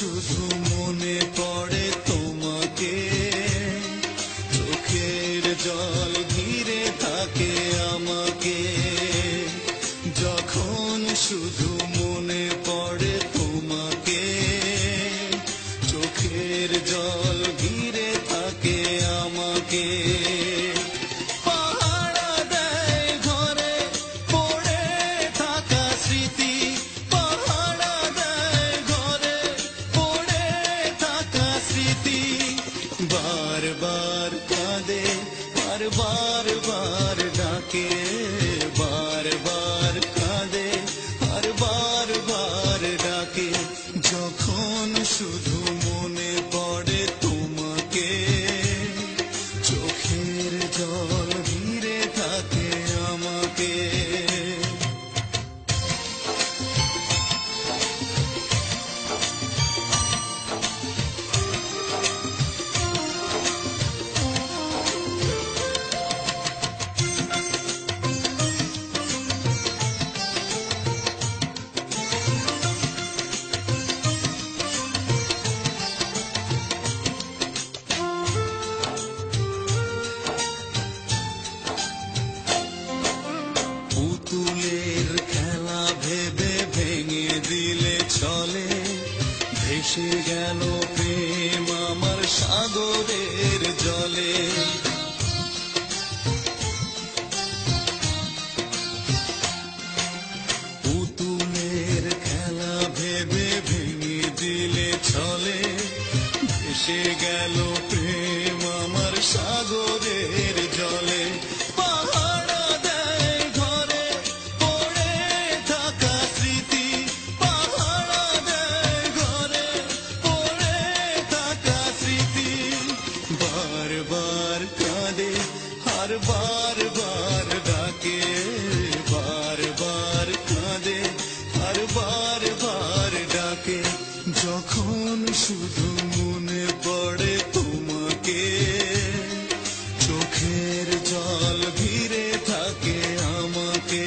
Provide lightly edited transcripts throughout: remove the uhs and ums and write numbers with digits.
শুধু মনে পড়ে তোমাকে, চোখের জল ঘিরে থাকে আমাকে। যখন শুধু মনে পড়ে তোমাকে, চোখের জল ঘিরে থাকে আমাকে। बार बार कांदे और बार बार डाके, बार बार कांदे और बार बार डाके। যখন শুধু মনে পড়ে তোমাকে, চোখের জল ঘিরে থাকে আমাকে। পুতুলের খেলা ভেবে ভেঙে দিলে চলে, ভেসে গেল প্রেম আমার সাগরের জলে। পুতুলের খেলা ভেবে ভেঙে দিলে চলে, ভেসে গেল প্রেম আমার সাগরের জলে। बार बार कांदे हर बार बार डाके, बार बार कांदे हर बार बार डाके। যখন শুধু মনে পড়ে তোমাকে, চোখের জল ঘিরে থাকে আমাকে।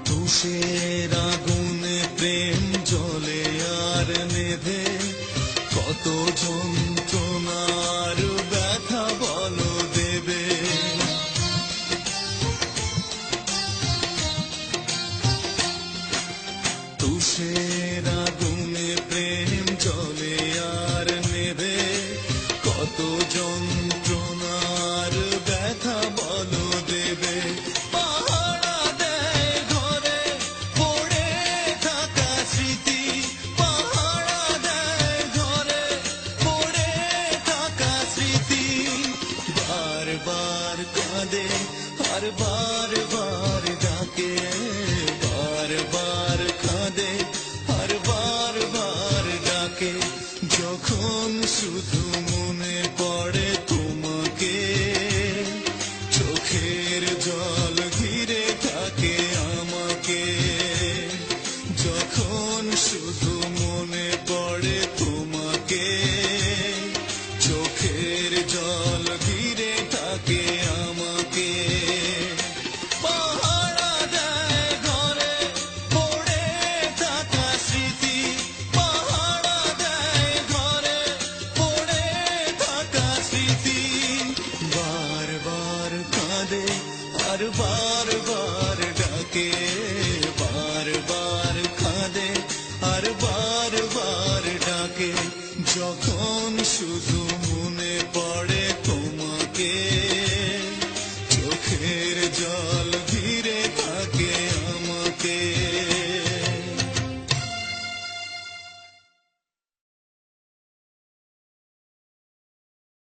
তুষের আগুনে প্রেম জ্বলে আর নেভে, কত যন্ত্রণার ব্যথা বলো দেবে। তুষের আগুনে প্রেম জ্বলে আর নেভে, কত যন্ত্রণার ব্যথা বলো দেবে। बार कांदे हर बार बार डाके, बार बार कांदे हर बार बार डाके। যখন শুধু মনে পড়ে তোমাকে, চোখের জল ঘিরে থাকে আমাকে। যখন শুধু মনে পড়ে তোমাকে, চোখের জল ঘিরে থাকে আমাকে। পাহারা দেয় ঘরে পড়ে থাকা স্মৃতি, পাহারা দেয় ঘরে পড়ে থাকা স্মৃতি। বার বার কাঁদে আর বার বার ডাকে, বার বার কাঁদে আর বার